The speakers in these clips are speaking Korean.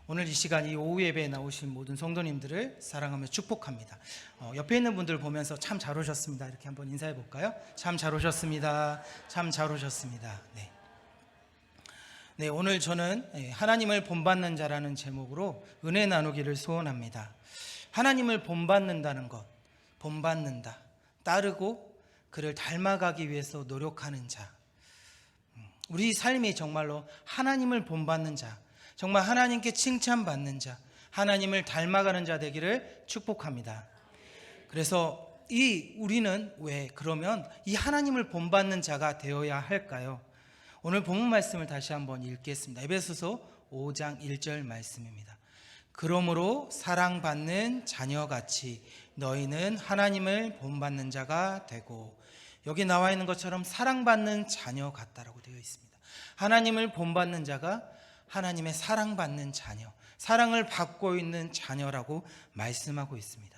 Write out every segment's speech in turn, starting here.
오늘 이 시간 이 오후 예배에 나오신 모든 성도님들을 사랑하며 축복합니다. 옆에 있는 분들 보면서 참 잘 오셨습니다. 이렇게 한번 인사해 볼까요? 참 잘 오셨습니다. 참 잘 오셨습니다. 네, 오늘 저는 하나님을 본받는 자라는 제목으로 은혜 나누기를 소원합니다. 하나님을 본받는다는 것, 본받는다, 따르고 그를 닮아가기 위해서 노력하는 자. 우리 삶이 정말로 하나님을 본받는 자, 정말 하나님께 칭찬받는 자, 하나님을 닮아가는 자 되기를 축복합니다. 그래서 우리는 왜 그러면 이 하나님을 본받는 자가 되어야 할까요? 오늘 본문 말씀을 다시 한번 읽겠습니다. 에베소서 5장 1절 말씀입니다. 그러므로 사랑받는 자녀같이 너희는 하나님을 본받는 자가 되고, 여기 나와 있는 것처럼 사랑받는 자녀 같다라고 되어 있습니다. 하나님을 본받는 자가 하나님의 사랑받는 자녀, 사랑을 받고 있는 자녀라고 말씀하고 있습니다.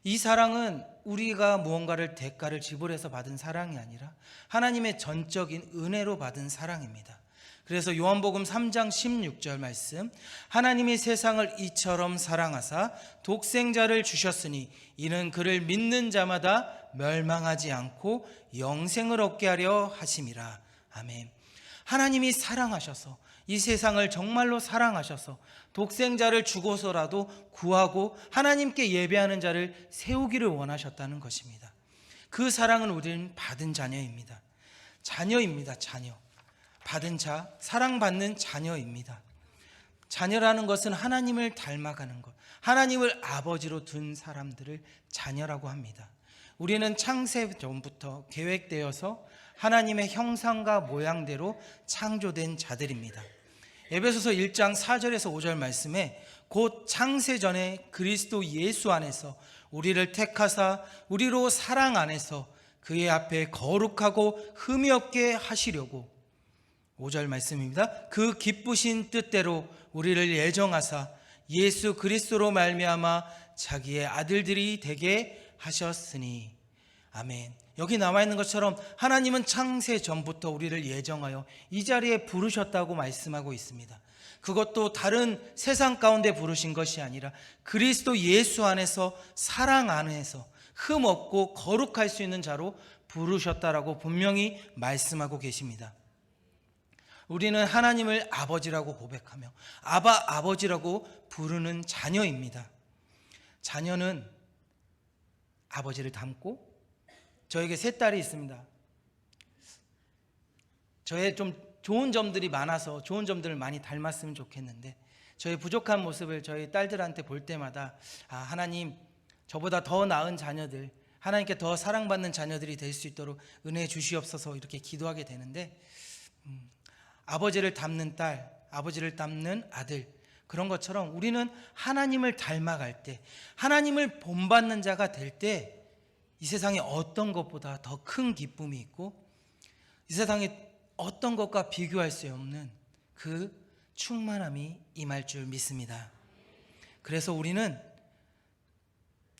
이 사랑은 우리가 무언가를 대가를 지불해서 받은 사랑이 아니라 하나님의 전적인 은혜로 받은 사랑입니다. 그래서 요한복음 3장 16절 말씀, 하나님이 세상을 이처럼 사랑하사 독생자를 주셨으니 이는 그를 믿는 자마다 멸망하지 않고 영생을 얻게 하려 하심이라. 아멘. 하나님이 사랑하셔서, 이 세상을 정말로 사랑하셔서 독생자를 주고서라도 구하고 하나님께 예배하는 자를 세우기를 원하셨다는 것입니다. 그 사랑은 우리는 받은 자녀입니다. 자녀입니다. 자녀. 받은 자, 사랑받는 자녀입니다. 자녀라는 것은 하나님을 닮아가는 것, 하나님을 아버지로 둔 사람들을 자녀라고 합니다. 우리는 창세 전부터 계획되어서 하나님의 형상과 모양대로 창조된 자들입니다. 에베소서 1장 4절에서 5절 말씀에 곧 창세 전에 그리스도 예수 안에서 우리를 택하사 우리로 사랑 안에서 그의 앞에 거룩하고 흠이 없게 하시려고, 5절 말씀입니다. 그 기쁘신 뜻대로 우리를 예정하사 예수 그리스도로 말미암아 자기의 아들들이 되게 하셨으니. 아멘. 여기 나와 있는 것처럼 하나님은 창세 전부터 우리를 예정하여 이 자리에 부르셨다고 말씀하고 있습니다. 그것도 다른 세상 가운데 부르신 것이 아니라 그리스도 예수 안에서, 사랑 안에서 흠 없고 거룩할 수 있는 자로 부르셨다라고 분명히 말씀하고 계십니다. 우리는 하나님을 아버지라고 고백하며 아버지라고 부르는 자녀입니다. 자녀는 아버지를 닮고, 저에게 세 딸이 있습니다. 저의 좀 좋은 점들이 많아서 좋은 점들을 많이 닮았으면 좋겠는데, 저의 부족한 모습을 저희 딸들한테 볼 때마다 하나님, 저보다 더 나은 자녀들, 하나님께 더 사랑받는 자녀들이 될 수 있도록 은혜 주시옵소서 이렇게 기도하게 되는데, 아버지를 닮는 딸, 아버지를 닮는 아들, 그런 것처럼 우리는 하나님을 닮아갈 때, 하나님을 본받는 자가 될 때 이 세상에 어떤 것보다 더 큰 기쁨이 있고, 이 세상에 어떤 것과 비교할 수 없는 그 충만함이 임할 줄 믿습니다. 그래서 우리는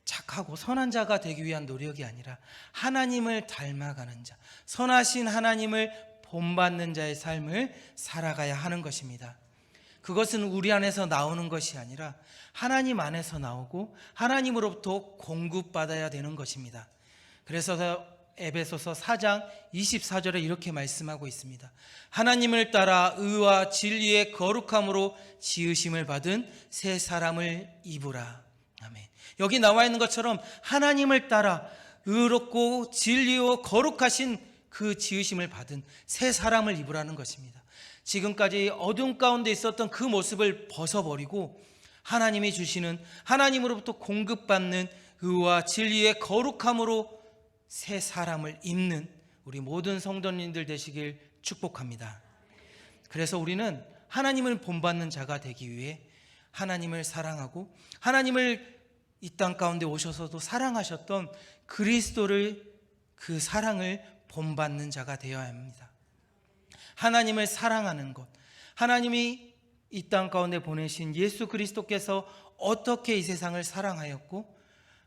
착하고 선한 자가 되기 위한 노력이 아니라 하나님을 닮아가는 자, 선하신 하나님을 본받는 자의 삶을 살아가야 하는 것입니다. 그것은 우리 안에서 나오는 것이 아니라 하나님 안에서 나오고 하나님으로부터 공급받아야 되는 것입니다. 그래서 에베소서 4장 24절에 이렇게 말씀하고 있습니다. 하나님을 따라 의와 진리의 거룩함으로 지으심을 받은 새 사람을 입으라. 아멘. 여기 나와 있는 것처럼 하나님을 따라 의롭고 진리요 거룩하신 그 지으심을 받은 새 사람을 입으라는 것입니다. 지금까지 어둠 가운데 있었던 그 모습을 벗어버리고 하나님이 주시는, 하나님으로부터 공급받는 의와 진리의 거룩함으로 새 사람을 입는 우리 모든 성도님들 되시길 축복합니다. 그래서 우리는 하나님을 본받는 자가 되기 위해 하나님을 사랑하고, 하나님을 이 땅 가운데 오셔서도 사랑하셨던 그리스도를, 그 사랑을 본받는 자가 되어야 합니다. 하나님을 사랑하는 것, 하나님이 이 땅 가운데 보내신 예수 그리스도께서 어떻게 이 세상을 사랑하였고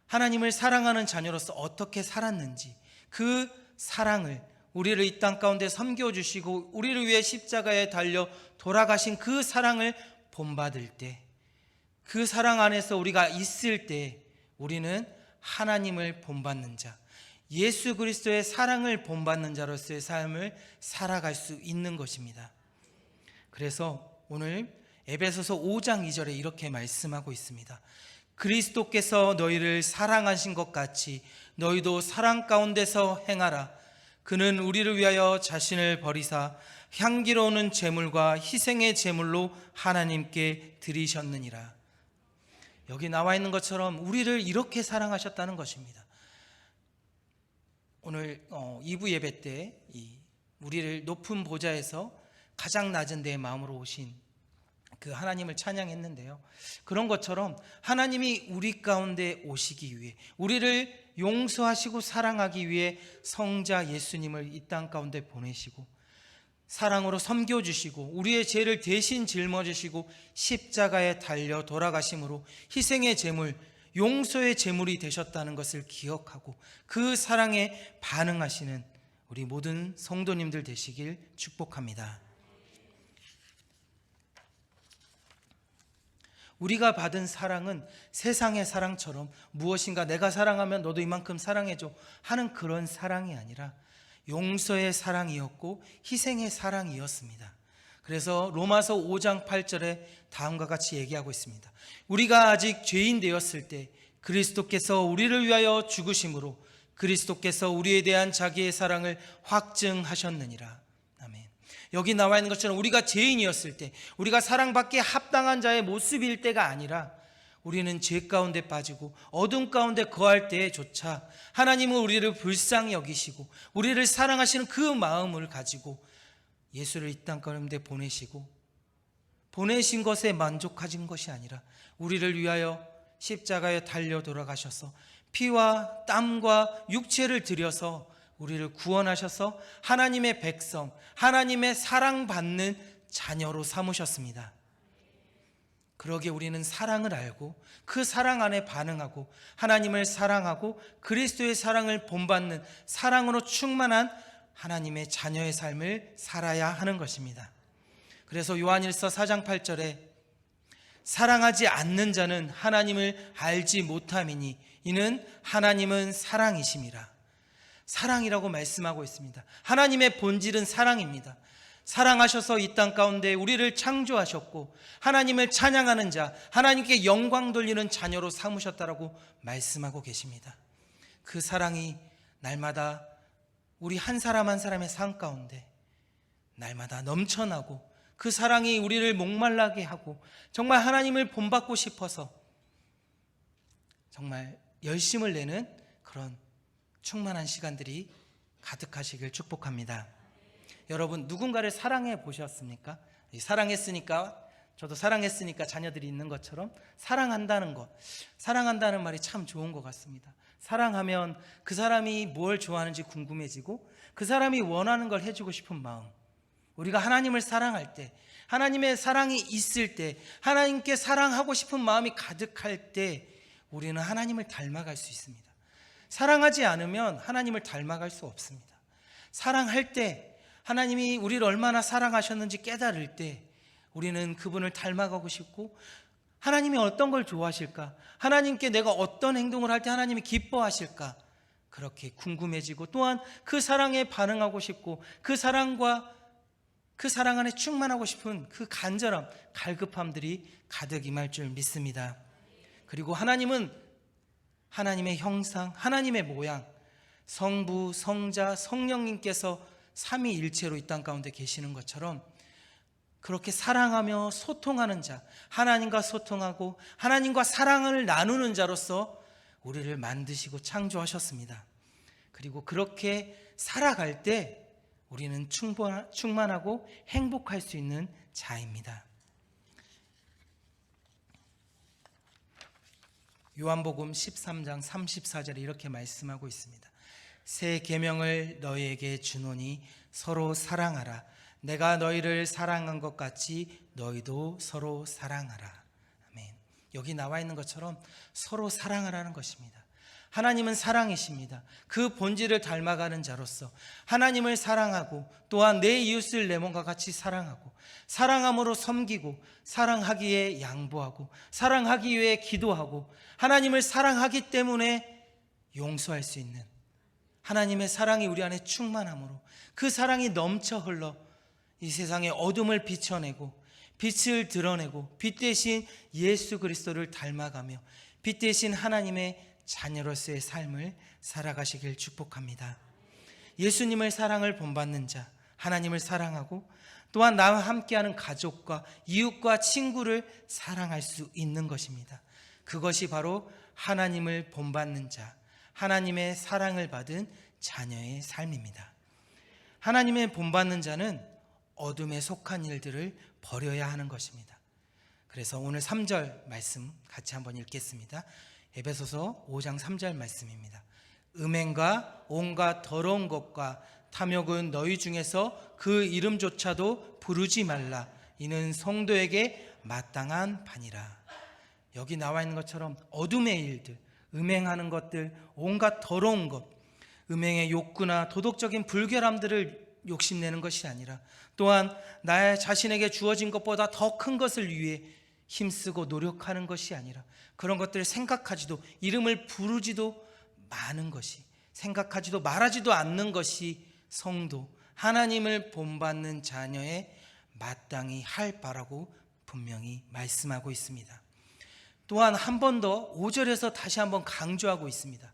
하나님을 사랑하는 자녀로서 어떻게 살았는지, 그 사랑을, 우리를 이 땅 가운데 섬겨주시고 우리를 위해 십자가에 달려 돌아가신 그 사랑을 본받을 때, 그 사랑 안에서 우리가 있을 때 우리는 하나님을 본받는 자, 예수 그리스도의 사랑을 본받는 자로서의 삶을 살아갈 수 있는 것입니다. 그래서 오늘 에베소서 5장 2절에 이렇게 말씀하고 있습니다. 그리스도께서 너희를 사랑하신 것 같이 너희도 사랑 가운데서 행하라. 그는 우리를 위하여 자신을 버리사 향기로운 제물과 희생의 제물로 하나님께 드리셨느니라. 여기 나와 있는 것처럼 우리를 이렇게 사랑하셨다는 것입니다. 오늘 2부 예배 때 우리를 높은 보좌에서 가장 낮은 내 마음으로 오신 그 하나님을 찬양했는데요. 그런 것처럼 하나님이 우리 가운데 오시기 위해, 우리를 용서하시고 사랑하기 위해 성자 예수님을 이 땅 가운데 보내시고 사랑으로 섬겨주시고 우리의 죄를 대신 짊어지시고 십자가에 달려 돌아가심으로 희생의 제물, 용서의 제물이 되셨다는 것을 기억하고 그 사랑에 반응하시는 우리 모든 성도님들 되시길 축복합니다. 우리가 받은 사랑은 세상의 사랑처럼 무엇인가 내가 사랑하면 너도 이만큼 사랑해줘 하는 그런 사랑이 아니라 용서의 사랑이었고 희생의 사랑이었습니다. 그래서 로마서 5장 8절에 다음과 같이 얘기하고 있습니다. 우리가 아직 죄인 되었을 때 그리스도께서 우리를 위하여 죽으심으로 그리스도께서 우리에 대한 자기의 사랑을 확증하셨느니라. 아멘. 여기 나와 있는 것처럼 우리가 죄인이었을 때, 우리가 사랑받기에 합당한 자의 모습일 때가 아니라 우리는 죄 가운데 빠지고 어둠 가운데 거할 때조차 하나님은 우리를 불쌍히 여기시고 우리를 사랑하시는 그 마음을 가지고 예수를 이 땅 가운데 보내시고, 보내신 것에 만족하신 것이 아니라 우리를 위하여 십자가에 달려 돌아가셔서 피와 땀과 육체를 들여서 우리를 구원하셔서 하나님의 백성, 하나님의 사랑받는 자녀로 삼으셨습니다. 그러기에 우리는 사랑을 알고 그 사랑 안에 반응하고 하나님을 사랑하고 그리스도의 사랑을 본받는 사랑으로 충만한 하나님의 자녀의 삶을 살아야 하는 것입니다. 그래서 요한일서 4장 8절에 사랑하지 않는 자는 하나님을 알지 못함이니 이는 하나님은 사랑이심이라. 사랑이라고 말씀하고 있습니다. 하나님의 본질은 사랑입니다. 사랑하셔서 이 땅 가운데 우리를 창조하셨고 하나님을 찬양하는 자, 하나님께 영광 돌리는 자녀로 삼으셨다라고 말씀하고 계십니다. 그 사랑이 날마다 우리 한 사람 한 사람의 삶 가운데 날마다 넘쳐나고 그 사랑이 우리를 목말라게 하고 정말 하나님을 본받고 싶어서 정말 열심을 내는 그런 충만한 시간들이 가득하시길 축복합니다. 여러분, 누군가를 사랑해 보셨습니까? 사랑했으니까, 저도 사랑했으니까 자녀들이 있는 것처럼 사랑한다는 것, 사랑한다는 말이 참 좋은 것 같습니다. 사랑하면 그 사람이 뭘 좋아하는지 궁금해지고 그 사람이 원하는 걸 해주고 싶은 마음, 우리가 하나님을 사랑할 때, 하나님의 사랑이 있을 때, 하나님께 사랑하고 싶은 마음이 가득할 때 우리는 하나님을 닮아갈 수 있습니다. 사랑하지 않으면 하나님을 닮아갈 수 없습니다. 사랑할 때, 하나님이 우리를 얼마나 사랑하셨는지 깨달을 때 우리는 그분을 닮아가고 싶고 하나님이 어떤 걸 좋아하실까? 하나님께 내가 어떤 행동을 할 때 하나님이 기뻐하실까? 그렇게 궁금해지고 또한 그 사랑에 반응하고 싶고 그 사랑과 그 사랑 안에 충만하고 싶은 그 간절함, 갈급함들이 가득 임할 줄 믿습니다. 그리고 하나님은 하나님의 형상, 하나님의 모양, 성부, 성자, 성령님께서 삼위일체로 이 땅 가운데 계시는 것처럼 그렇게 사랑하며 소통하는 자, 하나님과 소통하고 하나님과 사랑을 나누는 자로서 우리를 만드시고 창조하셨습니다. 그리고 그렇게 살아갈 때 우리는 충만하고 행복할 수 있는 자입니다. 요한복음 13장 34절에 이렇게 말씀하고 있습니다. 새 계명을 너희에게 주노니 서로 사랑하라. 내가 너희를 사랑한 것 같이 너희도 서로 사랑하라. 아멘. 여기 나와 있는 것처럼 서로 사랑하라는 것입니다. 하나님은 사랑이십니다. 그 본질을 닮아가는 자로서 하나님을 사랑하고 또한 내 이웃을 내 몸과 같이 사랑하고 사랑함으로 섬기고 사랑하기에 양보하고 사랑하기 위해 기도하고 하나님을 사랑하기 때문에 용서할 수 있는 하나님의 사랑이 우리 안에 충만함으로 그 사랑이 넘쳐 흘러 이 세상의 어둠을 비춰내고 빛을 드러내고 빛 대신 예수 그리스도를 닮아가며 빛 대신 하나님의 자녀로서의 삶을 살아가시길 축복합니다. 예수님을 사랑을 본받는 자, 하나님을 사랑하고 또한 나와 함께하는 가족과 이웃과 친구를 사랑할 수 있는 것입니다. 그것이 바로 하나님을 본받는 자, 하나님의 사랑을 받은 자녀의 삶입니다. 하나님의 본받는 자는 어둠에 속한 일들을 버려야 하는 것입니다. 그래서 오늘 3절 말씀 같이 한번 읽겠습니다. 에베소서 5장 3절 말씀입니다. 음행과 온갖 더러운 것과 탐욕은 너희 중에서 그 이름조차도 부르지 말라. 이는 성도에게 마땅한 바니라. 여기 나와 있는 것처럼 어둠의 일들, 음행하는 것들, 온갖 더러운 것, 음행의 욕구나 도덕적인 불결함들을 욕심내는 것이 아니라 또한 나의 자신에게 주어진 것보다 더 큰 것을 위해 힘쓰고 노력하는 것이 아니라 그런 것들을 생각하지도 이름을 부르지도 마는 것이, 생각하지도 말하지도 않는 것이 성도, 하나님을 본받는 자녀의 마땅히 할 바라고 분명히 말씀하고 있습니다. 또한 한 번 더 5절에서 다시 한번 강조하고 있습니다.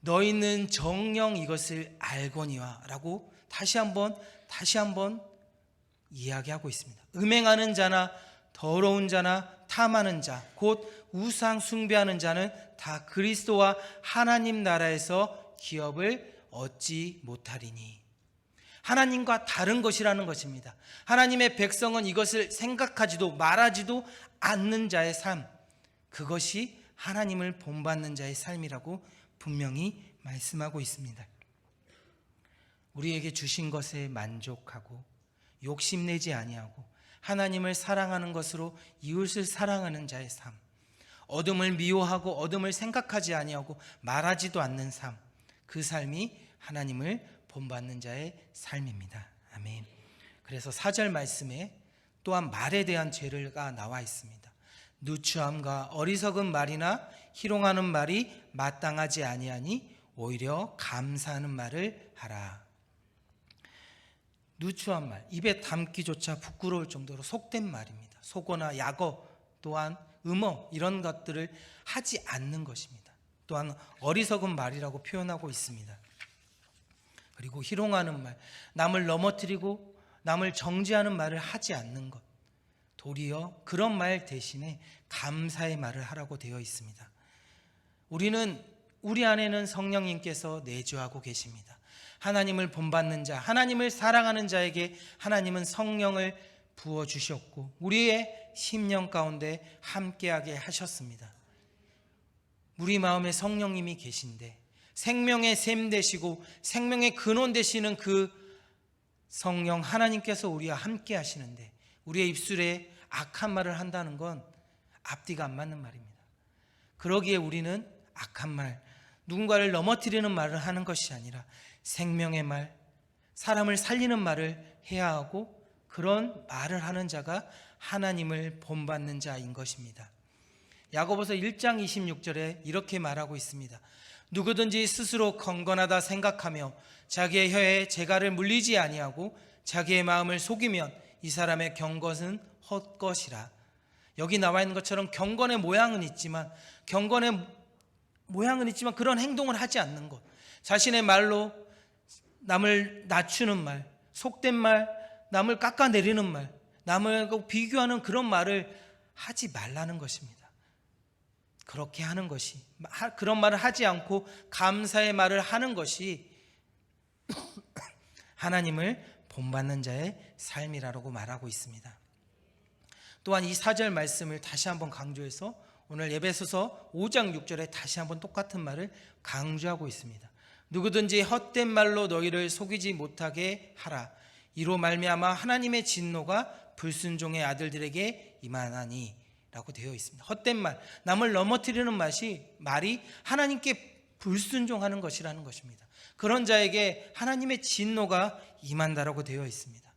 너희는 정녕 이것을 알거니와 라고 다시 한번 이야기하고 있습니다. 음행하는 자나 더러운 자나 탐하는 자, 곧 우상 숭배하는 자는 다 그리스도와 하나님 나라에서 기업을 얻지 못하리니. 하나님과 다른 것이라는 것입니다. 하나님의 백성은 이것을 생각하지도 말하지도 않는 자의 삶, 그것이 하나님을 본받는 자의 삶이라고 분명히 말씀하고 있습니다. 우리에게 주신 것에 만족하고 욕심내지 아니하고 하나님을 사랑하는 것으로 이웃을 사랑하는 자의 삶, 어둠을 미워하고 어둠을 생각하지 아니하고 말하지도 않는 삶, 그 삶이 하나님을 본받는 자의 삶입니다. 아멘. 그래서 4절 말씀에 또한 말에 대한 죄가 나와 있습니다. 누추함과 어리석은 말이나 희롱하는 말이 마땅하지 아니하니 오히려 감사하는 말을 하라. 누추한 말, 입에 담기조차 부끄러울 정도로 속된 말입니다. 속어나 약어 또한 음어 이런 것들을 하지 않는 것입니다. 또한 어리석은 말이라고 표현하고 있습니다. 그리고 희롱하는 말, 남을 넘어뜨리고 남을 정죄하는 말을 하지 않는 것, 도리어 그런 말 대신에 감사의 말을 하라고 되어 있습니다. 우리 안에는 성령님께서 내주하고 계십니다. 하나님을 본받는 자, 하나님을 사랑하는 자에게 하나님은 성령을 부어주셨고 우리의 심령 가운데 함께하게 하셨습니다. 우리 마음에 성령님이 계신데 생명의 샘 되시고 생명의 근원 되시는 그 성령 하나님께서 우리와 함께 하시는데 우리의 입술에 악한 말을 한다는 건 앞뒤가 안 맞는 말입니다. 그러기에 우리는 악한 말, 누군가를 넘어뜨리는 말을 하는 것이 아니라 생명의 말, 사람을 살리는 말을 해야 하고 그런 말을 하는 자가 하나님을 본받는 자인 것입니다. 야고보서 1장 26절에 이렇게 말하고 있습니다. 누구든지 스스로 건건하다 생각하며 자기의 혀에 재갈을 물리지 아니하고 자기의 마음을 속이면 이 사람의 경건은 헛것이라. 여기 나와 있는 것처럼 경건의 모양은 있지만 그런 행동을 하지 않는 것, 자신의 말로 남을 낮추는 말, 속된 말, 남을 깎아내리는 말, 남을 비교하는 그런 말을 하지 말라는 것입니다. 그렇게 하는 것이, 그런 말을 하지 않고 감사의 말을 하는 것이 하나님을 본받는 자의 삶이라고 말하고 있습니다. 또한 이 4절 말씀을 다시 한번 강조해서 오늘 에베소서 5장 6절에 다시 한번 똑같은 말을 강조하고 있습니다. 누구든지 헛된 말로 너희를 속이지 못하게 하라. 이로 말미암아 하나님의 진노가 불순종의 아들들에게 임하나니 라고 되어 있습니다. 헛된 말, 남을 넘어뜨리는 말이 하나님께 불순종하는 것이라는 것입니다. 그런 자에게 하나님의 진노가 임한다라고 되어 있습니다.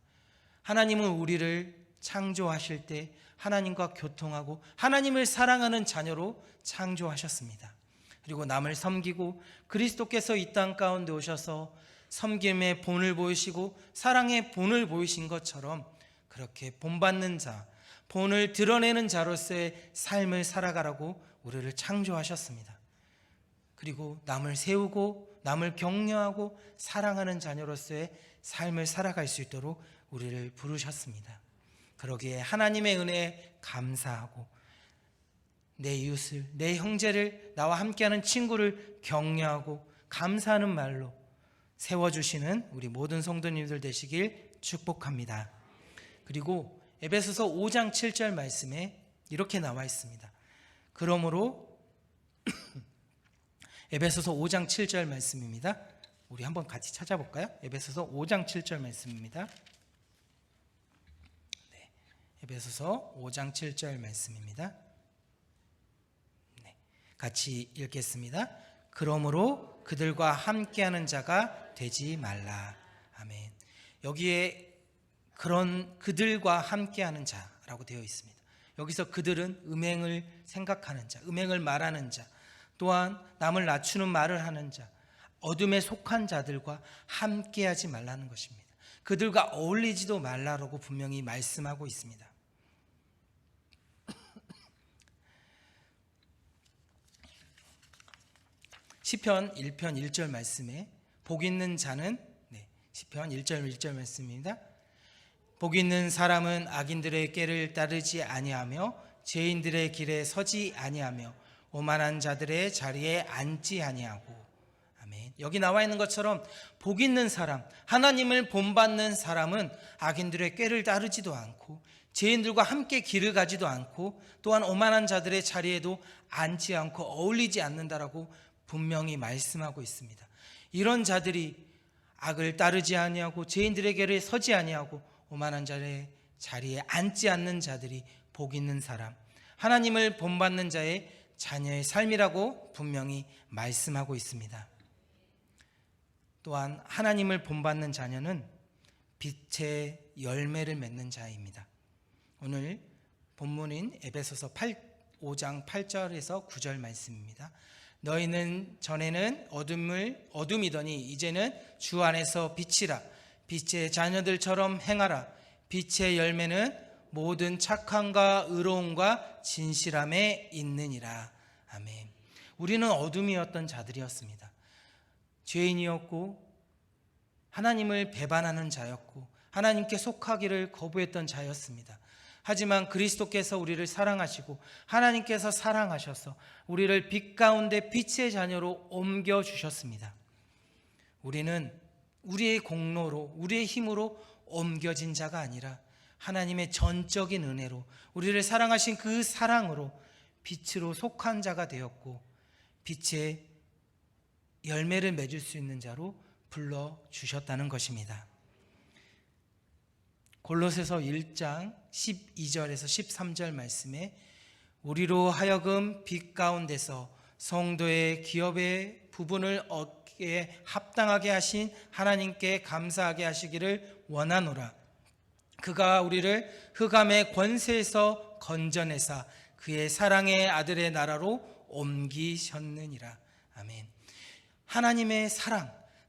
하나님은 우리를 창조하실 때 하나님과 교통하고 하나님을 사랑하는 자녀로 창조하셨습니다. 그리고 남을 섬기고 그리스도께서 이 땅 가운데 오셔서 섬김의 본을 보이시고 사랑의 본을 보이신 것처럼 그렇게 본받는 자, 본을 드러내는 자로서의 삶을 살아가라고 우리를 창조하셨습니다. 그리고 남을 세우고 남을 격려하고 사랑하는 자녀로서의 삶을 살아갈 수 있도록 우리를 부르셨습니다. 그러기에 하나님의 은혜에 감사하고 내 이웃을, 내 형제를, 나와 함께하는 친구를 격려하고 감사하는 말로 세워주시는 우리 모든 성도님들 되시길 축복합니다. 그리고 에베소서 5장 7절 말씀에 이렇게 나와 있습니다. 그러므로 에베소서 5장 7절 말씀입니다. 우리 한번 같이 찾아볼까요? 에베소서 5장 7절 말씀입니다. 네, 에베소서 5장 7절 말씀입니다. 네, 같이 읽겠습니다. 그러므로 그들과 함께하는 자가 되지 말라. 아멘. 여기에 그런 그들과 함께하는 자라고 되어 있습니다. 여기서 그들은 음행을 생각하는 자, 음행을 말하는 자, 또한 남을 낮추는 말을 하는 자, 어둠에 속한 자들과 함께하지 말라는 것입니다. 그들과 어울리지도 말라라고 분명히 말씀하고 있습니다. 시편 1편 1절 말씀에 복 있는 자는 시편 1절 말씀입니다. 복 있는 사람은 악인들의 꾀를 따르지 아니하며 죄인들의 길에 서지 아니하며 오만한 자들의 자리에 앉지 아니하고. 아멘. 여기 나와 있는 것처럼 복 있는 사람, 하나님을 본받는 사람은 악인들의 꾀를 따르지도 않고 죄인들과 함께 길을 가지도 않고 또한 오만한 자들의 자리에도 앉지 않고 어울리지 않는다라고 분명히 말씀하고 있습니다. 이런 자들이 악을 따르지 아니하고 죄인들의 길에 서지 아니하고 오만한 자의 자리에 앉지 않는 자들이 복 있는 사람, 하나님을 본받는 자의 자녀의 삶이라고 분명히 말씀하고 있습니다. 또한 하나님을 본받는 자녀는 빛의 열매를 맺는 자입니다. 오늘 본문인 에베소서 5장 8절에서 9절 말씀입니다. 너희는 전에는 어둠이더니 이제는 주 안에서 빛이라. 빛의 자녀들처럼 행하라. 빛의 열매는 모든 착함과 의로움과 진실함에 있느니라. 아멘. 우리는 어둠이었던 자들이었습니다. 죄인이었고 하나님을 배반하는 자였고 하나님께 속하기를 거부했던 자였습니다. 하지만 그리스도께서 우리를 사랑하시고 하나님께서 사랑하셔서 우리를 빛 가운데 빛의 자녀로 옮겨주셨습니다. 우리는 우리의 공로로 우리의 힘으로 옮겨진 자가 아니라 하나님의 전적인 은혜로 우리를 사랑하신 그 사랑으로 빛으로 속한 자가 되었고 빛의 열매를 맺을 수 있는 자로 불러주셨다는 것입니다. 골로새서 1장 12절에서 13절 말씀에 우리로 하여금 빛 가운데서 성도의 기업의 부분을 얻기에 합당하게 하신 하나님께 감사하게 하시기를 원하노라. 그가 우리를 흑암의 권세에서 건져내사 그의 사랑의 아들의 나라로 옮기셨느니라. 아멘. 하나님의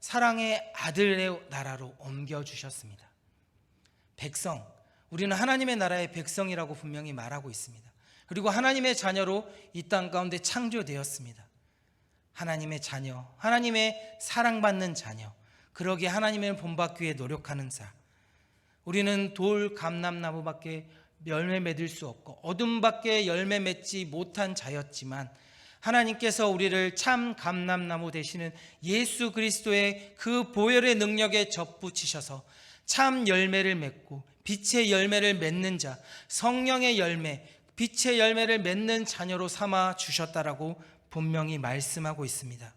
사랑의 아들의 나라로 옮겨주셨습니다. 백성, 우리는 하나님의 나라의 백성이라고 분명히 말하고 있습니다. 그리고 하나님의 자녀로 이 땅 가운데 창조되었습니다. 하나님의 자녀, 하나님의 사랑받는 자녀, 그러기에 하나님을 본받기 위해 노력하는 자. 우리는 돌 감람나무밖에 열매 맺을 수 없고 어둠밖에 열매 맺지 못한 자였지만 하나님께서 우리를 참 감람나무 되시는 예수 그리스도의 그 보혈의 능력에 접붙이셔서 참 열매를 맺고 빛의 열매를 맺는 자, 성령의 열매, 빛의 열매를 맺는 자녀로 삼아 주셨다라고 분명히 말씀하고 있습니다.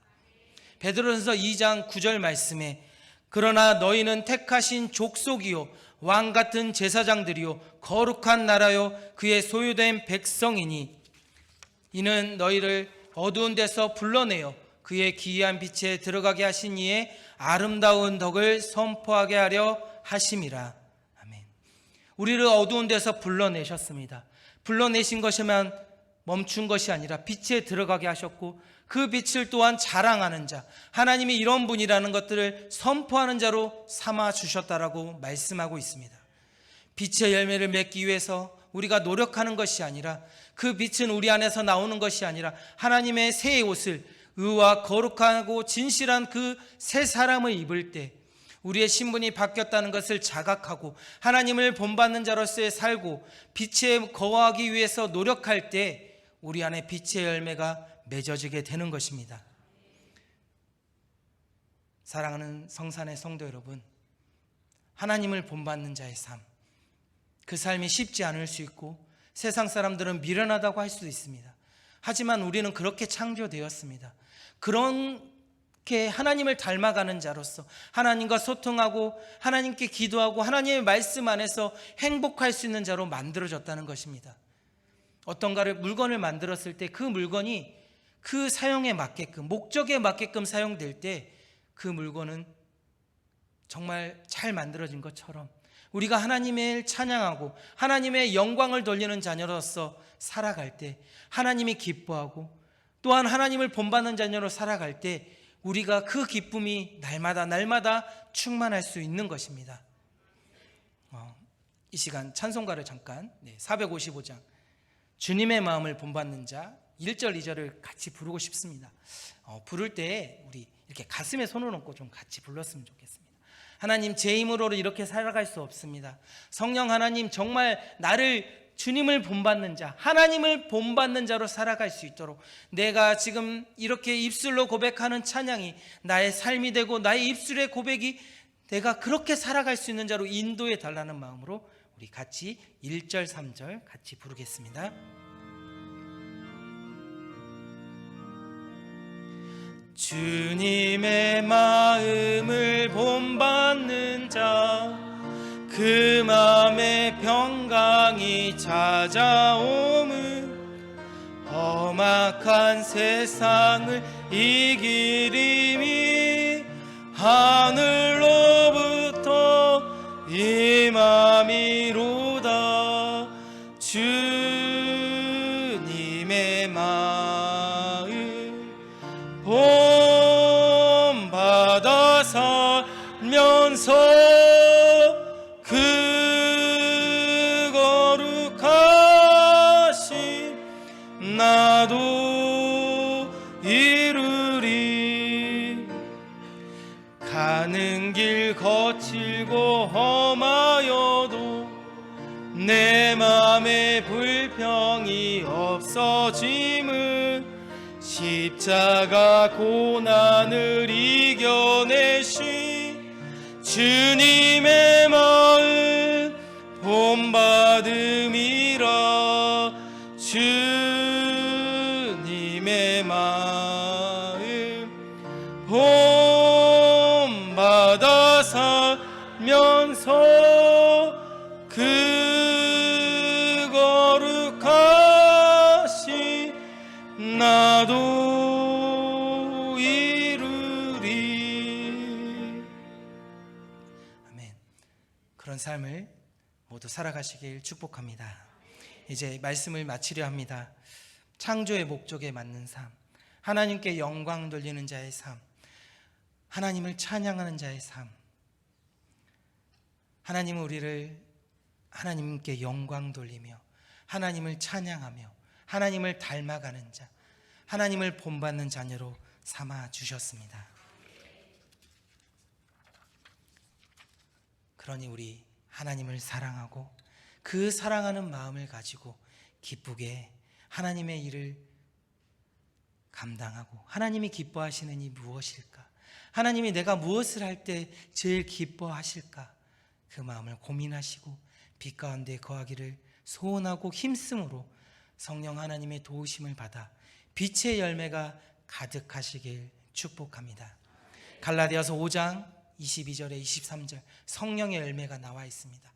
베드로전서 2장 9절 말씀에 그러나 너희는 택하신 족속이요 왕 같은 제사장들이요 거룩한 나라요 그의 소유된 백성이니 이는 너희를 어두운 데서 불러내어 그의 기이한 빛에 들어가게 하신 이의 아름다운 덕을 선포하게 하려 하심이라. 아멘. 우리를 어두운 데서 불러내셨습니다. 불러내신 것이면 멈춘 것이 아니라 빛에 들어가게 하셨고 그 빛을 또한 자랑하는 자, 하나님이 이런 분이라는 것들을 선포하는 자로 삼아 주셨다라고 말씀하고 있습니다. 빛의 열매를 맺기 위해서 우리가 노력하는 것이 아니라 그 빛은 우리 안에서 나오는 것이 아니라 하나님의 새 옷을 의와 거룩하고 진실한 그 새 사람을 입을 때 우리의 신분이 바뀌었다는 것을 자각하고 하나님을 본받는 자로서의 살고 빛에 거하기 위해서 노력할 때 우리 안에 빛의 열매가 맺어지게 되는 것입니다. 사랑하는 성산의 성도 여러분, 하나님을 본받는 자의 삶, 그 삶이 쉽지 않을 수 있고 세상 사람들은 미련하다고 할 수도 있습니다. 하지만 우리는 그렇게 창조되었습니다. 그렇게 하나님을 닮아가는 자로서 하나님과 소통하고 하나님께 기도하고 하나님의 말씀 안에서 행복할 수 있는 자로 만들어졌다는 것입니다. 어떤가를 물건을 만들었을 때 그 물건이 그 사용에 맞게끔 목적에 맞게끔 사용될 때 그 물건은 정말 잘 만들어진 것처럼 우리가 하나님을 찬양하고 하나님의 영광을 돌리는 자녀로서 살아갈 때 하나님이 기뻐하고 또한 하나님을 본받는 자녀로 살아갈 때 우리가 그 기쁨이 날마다 충만할 수 있는 것입니다. 이 시간 찬송가를 잠깐 455장 주님의 마음을 본받는 자 1절 2절을 같이 부르고 싶습니다. 부를 때 우리 이렇게 가슴에 손을 얹고 좀 같이 불렀으면 좋겠습니다. 하나님, 제 힘으로는 이렇게 살아갈 수 없습니다. 성령 하나님, 정말 나를 주님을 본받는 자, 하나님을 본받는 자로 살아갈 수 있도록 내가 지금 이렇게 입술로 고백하는 찬양이 나의 삶이 되고 나의 입술의 고백이 내가 그렇게 살아갈 수 있는 자로 인도해 달라는 마음으로 우리 같이 1절 3절 같이 부르겠습니다. 주님의 마음을 본받는 자, 그 마음에 평강이 찾아옴은 험악한 세상을 이기림이 하늘로부터 임함이로다. 주님의 마음 본받아 살면서 그 거룩하심 나도 이루리. 가는 길 거칠고 험하여도 내 맘에 불평이 없어짐은 십자가 고난을 이겨내신 주님의 마음 본받음이라. 주님의 마음 본받아 살면서 그 거룩하신 나도 이루리. 아멘. 그런 삶을 모두 살아가시길 축복합니다. 이제 말씀을 마치려 합니다. 창조의 목적에 맞는 삶, 하나님께 영광 돌리는 자의 삶, 하나님을 찬양하는 자의 삶. 하나님은 우리를 하나님께 영광 돌리며 하나님을 찬양하며 하나님을 닮아가는 자, 하나님을 본받는 자녀로 삼아 주셨습니다. 그러니 우리 하나님을 사랑하고 그 사랑하는 마음을 가지고 기쁘게 하나님의 일을 감당하고 하나님이 기뻐하시는 이 무엇일까? 하나님이 내가 무엇을 할 때 제일 기뻐하실까? 그 마음을 고민하시고 빛 가운데 거하기를 소원하고 힘쓰므로 성령 하나님의 도우심을 받아 빛의 열매가 가득하시길 축복합니다. 갈라디아서 5장 22절에 23절 성령의 열매가 나와 있습니다.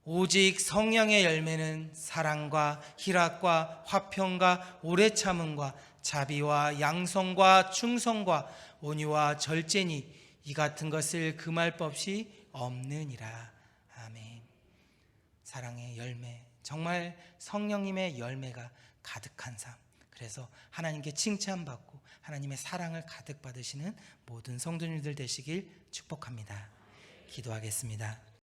오직 성령의 열매는 사랑과 희락과 화평과 오래 참음과 자비와 양성과 충성과 온유와 절제니 이 같은 것을 금할 법 없이 없느니라. 아멘. 사랑의 열매, 정말 성령님의 열매가 가득한 삶, 그래서 하나님께 칭찬받고 하나님의 사랑을 가득 받으시는 모든 성도님들 되시길 축복합니다. 기도하겠습니다.